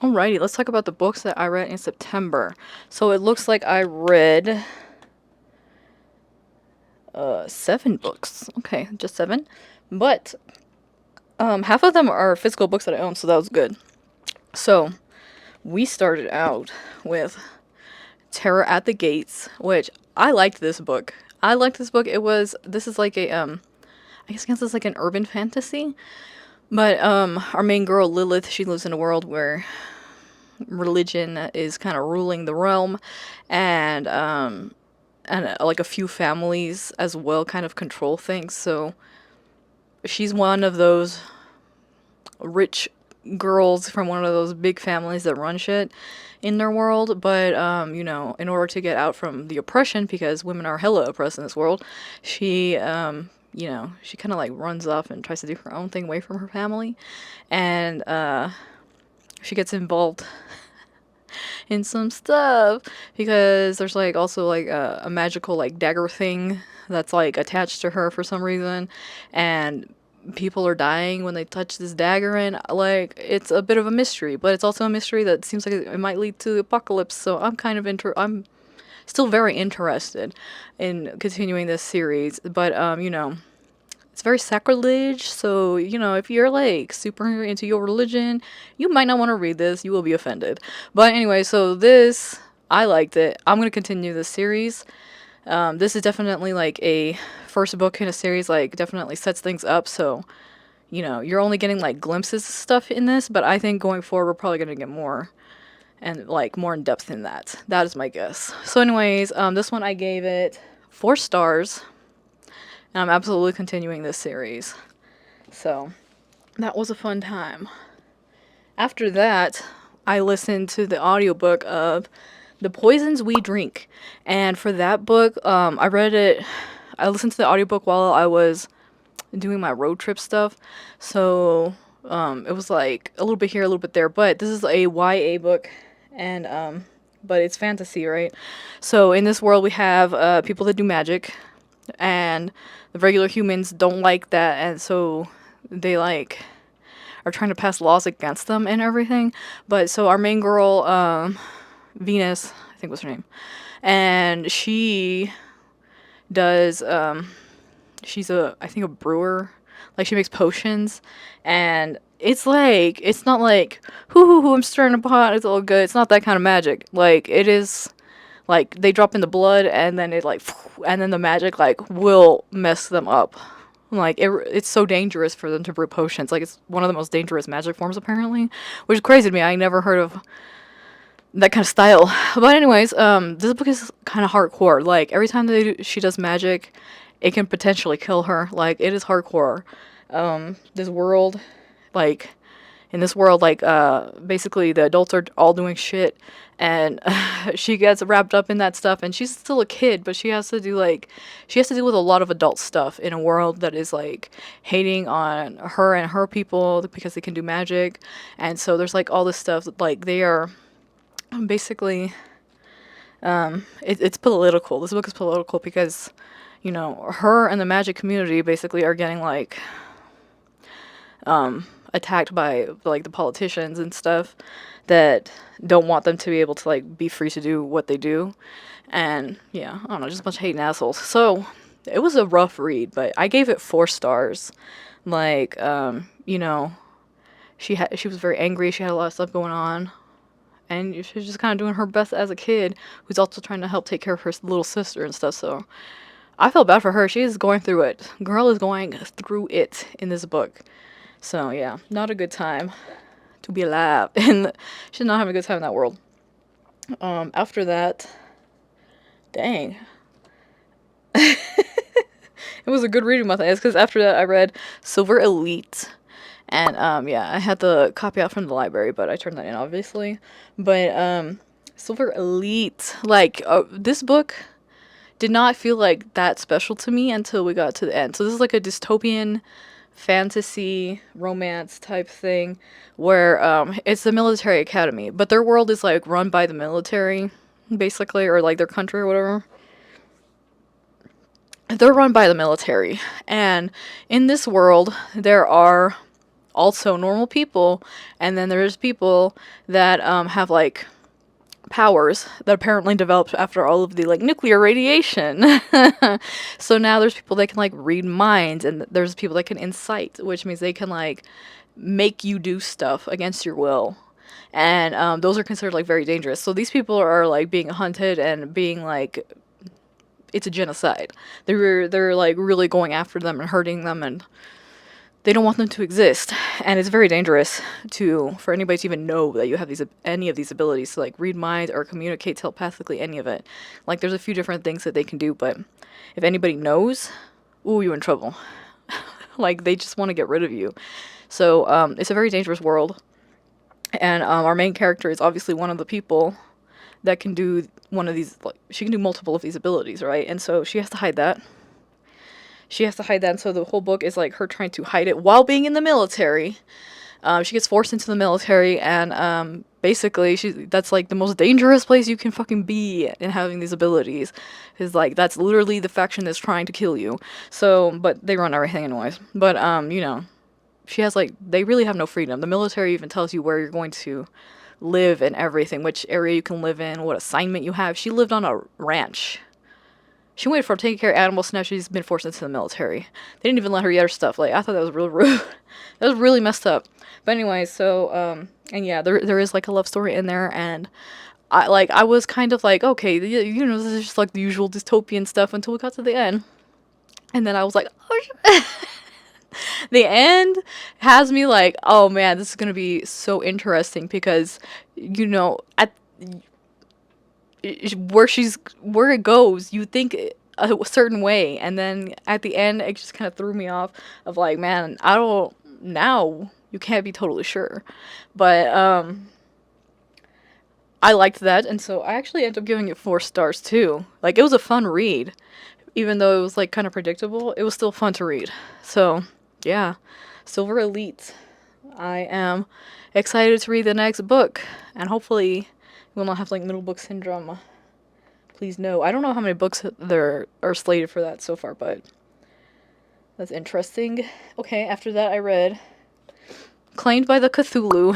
Alrighty, let's talk about the books that I read in September. So it looks like I read 7 books. Okay, just 7. But half of them are physical books that I own, so that was good. So we started out with Terror at the Gates, which I liked this book. I liked this book. This is like a I guess it's like an urban fantasy. But our main girl Lilith, she lives in a world where religion is kind of ruling the realm, and like a few families as well kind of control things. So she's one of those rich girls from one of those big families that run shit in their world. But in order to get out from the oppression, because women are hella oppressed in this world, she she kind of like runs off and tries to do her own thing away from her family, and she gets involved in some stuff because there's like also like a magical like dagger thing that's like attached to her for some reason, and people are dying when they touch this dagger, and like it's a bit of a mystery, but it's also a mystery that seems like it might lead to the apocalypse. So I'm still very interested in continuing this series, but it's very sacrilege, so if you're like super into your religion, you might not want to read this. You will be offended. But anyway, so this, I liked it. I'm gonna continue this series. This is definitely like a first book in a series. Like definitely sets things up. So you're only getting like glimpses of stuff in this, but I think going forward we're probably gonna get more and like more in depth in that. That is my guess. So, anyways, this one I gave it 4 stars, and I'm absolutely continuing this series. So, that was a fun time. After that, I listened to the audiobook of The Poisons We Drink. And for that book, I listened to the audiobook while I was doing my road trip stuff. So, it was like a little bit here, a little bit there. But this is a YA book, and, but it's fantasy, right? So, in this world, we have people that do magic, and the regular humans don't like that, and so they like are trying to pass laws against them and everything. But so our main girl, Venus, I think was her name, and she does she's a I think a brewer. Like she makes potions, and it's not like hoo, I'm stirring a pot, it's all good. It's not that kind of magic. Like it is like they drop in the blood, and then it like and then the magic like will mess them up. Like it's so dangerous for them to brew potions. Like it's one of the most dangerous magic forms apparently, which is crazy to me. I never heard of that kind of style. But anyways, this book is kind of hardcore. Like every time she does magic, it can potentially kill her. Like it is hardcore. This world, like in this world, like basically the adults are all doing shit, and she gets wrapped up in that stuff, and she's still a kid, but she has to deal with a lot of adult stuff in a world that is like hating on her and her people because they can do magic. And so there's like all this stuff like they are basically it's political. This book is political because her and the magic community basically are getting like attacked by like the politicians and stuff that don't want them to be able to like be free to do what they do. And yeah, I don't know, just a bunch of hating assholes. So it was a rough read, but I gave it 4 stars. Like she was very angry. She had a lot of stuff going on, and she was just kind of doing her best as a kid who's also trying to help take care of her little sister and stuff. So I felt bad for her. She is going through it. Girl is going through it in this book. So yeah, not a good time to be alive, and she's not having a good time in that world. After that, dang, it was a good reading month, because after that I read Silver Elite, and yeah, I had the copy out from the library, but I turned that in obviously. But Silver Elite, like this book did not feel like that special to me until we got to the end. So this is like a dystopian fantasy romance type thing where it's the military academy, but their world is like run by the military basically, or like their country or whatever. They're run by the military, and in this world there are also normal people, and then there's people that have like powers that apparently developed after all of the like nuclear radiation. So now there's people that can like read minds, and there's people that can incite, which means they can like make you do stuff against your will. And those are considered like very dangerous. So these people are like being hunted and being like, it's a genocide. They're like really going after them and hurting them, and they don't want them to exist. And it's very dangerous to for anybody to even know that you have these any of these abilities to like read minds or communicate telepathically, any of it. Like there's a few different things that they can do, but if anybody knows, ooh, you're in trouble. Like they just want to get rid of you. So it's a very dangerous world. And our main character is obviously one of the people that can do one of these, like, she can do multiple of these abilities, right? And so she has to hide that. She has to hide that, and so the whole book is like her trying to hide it while being in the military. She gets forced into the military, and basically, that's like the most dangerous place you can fucking be in having these abilities. Is like that's literally the faction that's trying to kill you. So, but they run everything anyways. But you know, she has like they really have no freedom. The military even tells you where you're going to live and everything, which area you can live in, what assignment you have. She lived on a ranch. She waited for taking care of animals, so now she's been forced into the military. They didn't even let her get her stuff. Like, I thought that was real rude. That was really messed up. But anyway, so, and yeah, there is like a love story in there, and I was kind of like, okay, you know, this is just like the usual dystopian stuff until we got to the end. And then I was like, oh, the end has me like, oh man, this is gonna be so interesting because, you know, at where it goes, you think a certain way, and then at the end, it just kind of threw me off. Of like, man, I don't now. You can't be totally sure, but I liked that, and so I actually ended up giving it 4 stars too. Like it was a fun read, even though it was like kind of predictable. It was still fun to read. So yeah, Silver Elite. I am excited to read the next book, and hopefully we'll not have like middle book syndrome. Please no. I don't know how many books there are slated for that so far, but that's interesting. Okay, after that I read Claimed by the Cthulhu,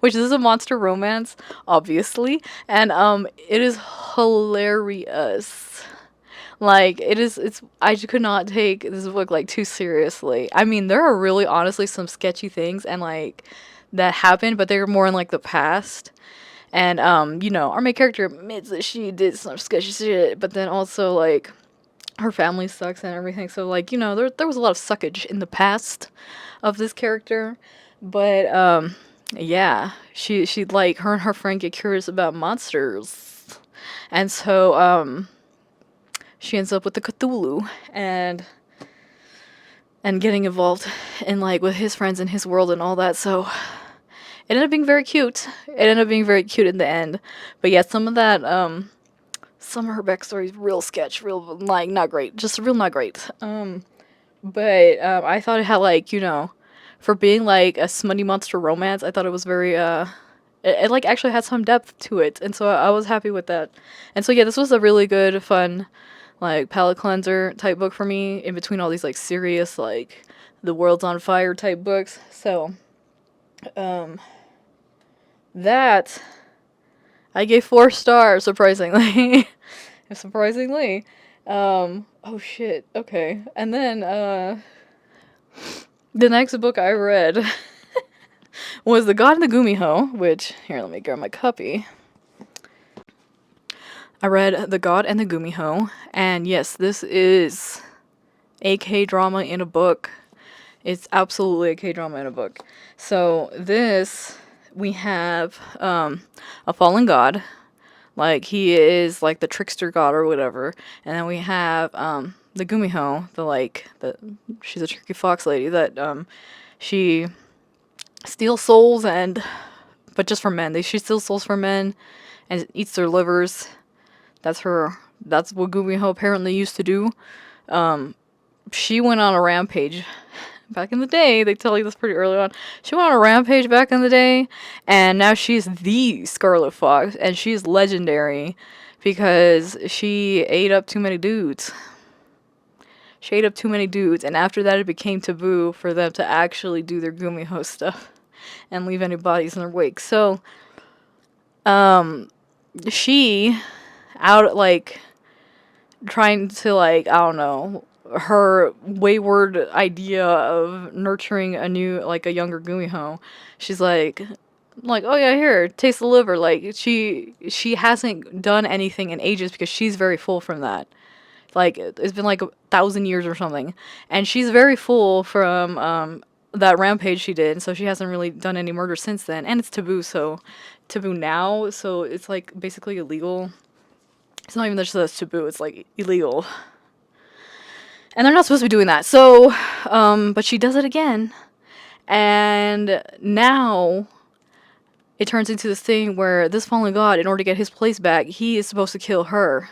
which is a monster romance, obviously, and it is hilarious. Like I could not take this book like too seriously. I mean, there are really honestly some sketchy things and like that happen, but they're more in like the past. And you know, our main character admits that she did some sketchy shit, but then also like her family sucks and everything. So like, you know, there was a lot of suckage in the past of this character. But yeah, she like her and her friend get curious about monsters. And so she ends up with the Cthulhu and getting involved in like with his friends in his world and all that. So it ended up being very cute. It ended up being very cute in the end. But yeah, some of that some of her backstory is real sketch, real like not great. Just real not great. But I thought it had like, you know, for being like a smutty monster romance, I thought it was very it like actually had some depth to it, and so I was happy with that. And so yeah, this was a really good, fun, like palate cleanser type book for me in between all these like serious like the world's on fire type books. So that I gave 4 stars, surprisingly. Surprisingly. Oh shit. Okay. And then the next book I read was The God and the Gumiho, which here, let me grab my copy. I read The God and the Gumiho, and yes, this is a K-drama in a book. It's absolutely a K-drama in a book. So this, we have a fallen god. Like, he is like the trickster god or whatever. And then we have the Gumiho, she's a tricky fox lady that she steals souls but just from men. She steals souls from men and eats their livers. That's what Gumiho apparently used to do. She went on a rampage back in the day. They tell you this pretty early on. She went on a rampage back in the day, and now she's the Scarlet Fox, and she's legendary because she ate up too many dudes. She ate up too many dudes, and after that, it became taboo for them to actually do their Gumiho stuff and leave any bodies in their wake. So, she, out like trying to like I don't know her wayward idea of nurturing a new like a younger Gumiho, she's like, oh yeah, here, taste the liver. Like she hasn't done anything in ages because she's very full from that. Like it's been like 1,000 years or something, and she's very full from that rampage she did. So she hasn't really done any murder since then, and it's taboo. So taboo now. So it's like basically illegal. It's not even just that it's taboo. It's like illegal, and they're not supposed to be doing that. So, but she does it again, and now it turns into this thing where this fallen god, in order to get his place back, he is supposed to kill her.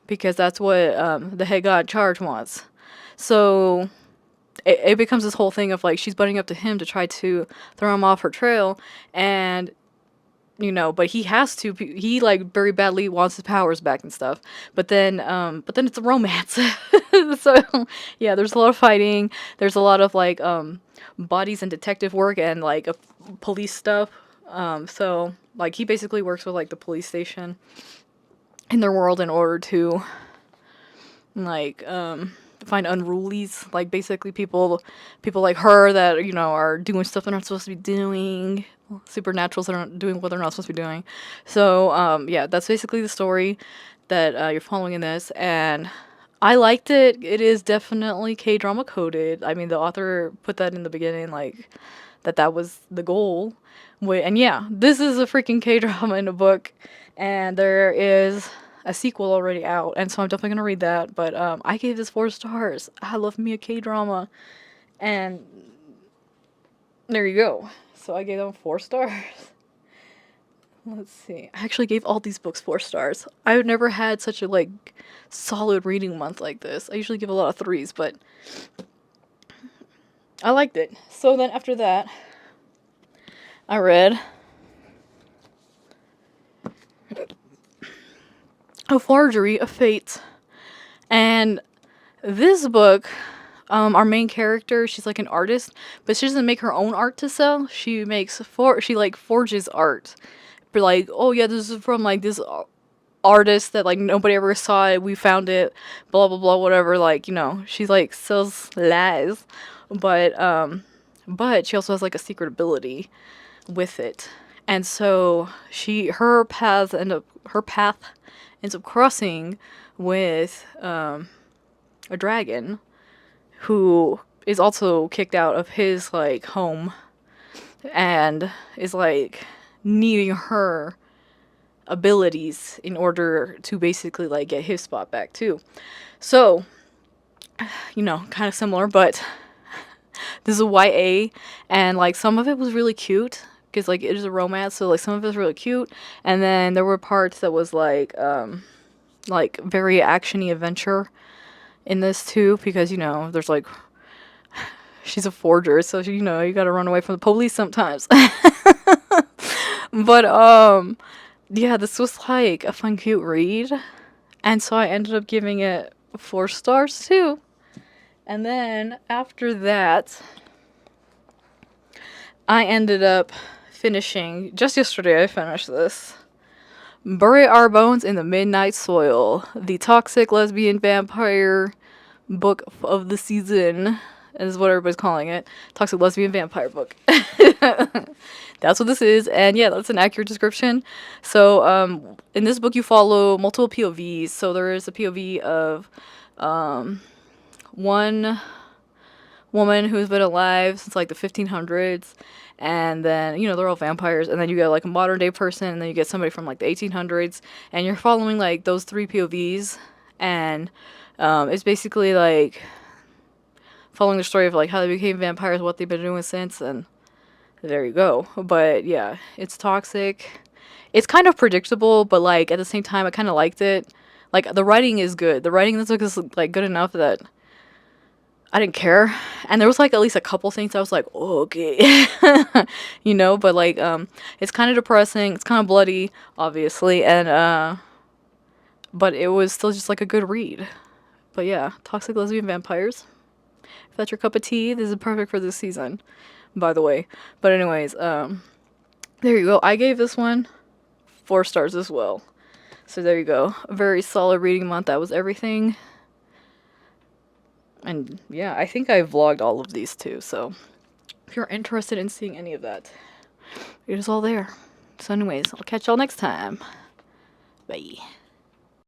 Because that's what the head god in charge wants. So it becomes this whole thing of like she's butting up to him to try to throw him off her trail, and but he has to. He like very badly wants his powers back and stuff. But then it's a romance. So yeah, there's a lot of fighting. There's a lot of like bodies and detective work and like police stuff. So like he basically works with like the police station in their world in order to like find unrulies, like basically people like her that are doing stuff they're not supposed to be doing, supernaturals that aren't doing what they're not supposed to be doing. So yeah, that's basically the story that you're following in this, and I liked it. It is definitely K-drama coded. I mean, the author put that in the beginning, like that was the goal. And yeah, this is a freaking K-drama in a book, and there is a sequel already out, and so I'm definitely gonna read that. But I gave this 4 stars. I love me a K-drama, and there you go. So I gave them 4 stars. Let's see. I actually gave all these books 4 stars. I've never had such a like solid reading month like this. I usually give a lot of 3s, but I liked it. So then after that, I read A Forgery of Fate. And this book, our main character, she's like an artist, but she doesn't make her own art to sell. She forges art. But like, oh yeah, this is from like this artist that like nobody ever saw it. We found it, blah blah blah, whatever. Like, she's like sells lies. But she also has like a secret ability with it. And so her path ends up crossing with a dragon who is also kicked out of his like home and is like needing her abilities in order to basically like get his spot back too. So, kind of similar, but this is a YA, and like some of it was really cute because like it is a romance, so like some of it was really cute, and then there were parts that was like very actiony adventure in this too, because there's like she's a forger, so you gotta run away from the police sometimes. But yeah, this was like a fun cute read, and so I ended up giving it 4 stars too. And then after that, I ended up finishing, just yesterday I finished this, Bury Our Bones in the Midnight Soil, the toxic lesbian vampire book of the season, is what everybody's calling it. Toxic lesbian vampire book. That's what this is, and yeah, that's an accurate description. So, in this book you follow multiple POVs. So there is a POV of one woman who's been alive since like the 1500s, and then they're all vampires, and then you get like a modern day person, and then you get somebody from like the 1800s, and you're following like those 3 POVs, and it's basically like following the story of like how they became vampires, what they've been doing since, and there you go. But yeah, it's toxic. It's kind of predictable, but like at the same time I kind of liked it. Like the writing is good. The writing in this book is like good enough that I didn't care. And there was like at least a couple things I was like, oh, okay. But like it's kind of depressing, it's kind of bloody, obviously, and but it was still just like a good read. But yeah, Toxic Lesbian Vampires. If that's your cup of tea, this is perfect for this season, by the way. But anyways, there you go. I gave this one 4 stars as well. So there you go. A very solid reading month. That was everything. And yeah, I think I vlogged all of these too. So if you're interested in seeing any of that, it is all there. So anyways, I'll catch y'all next time. Bye.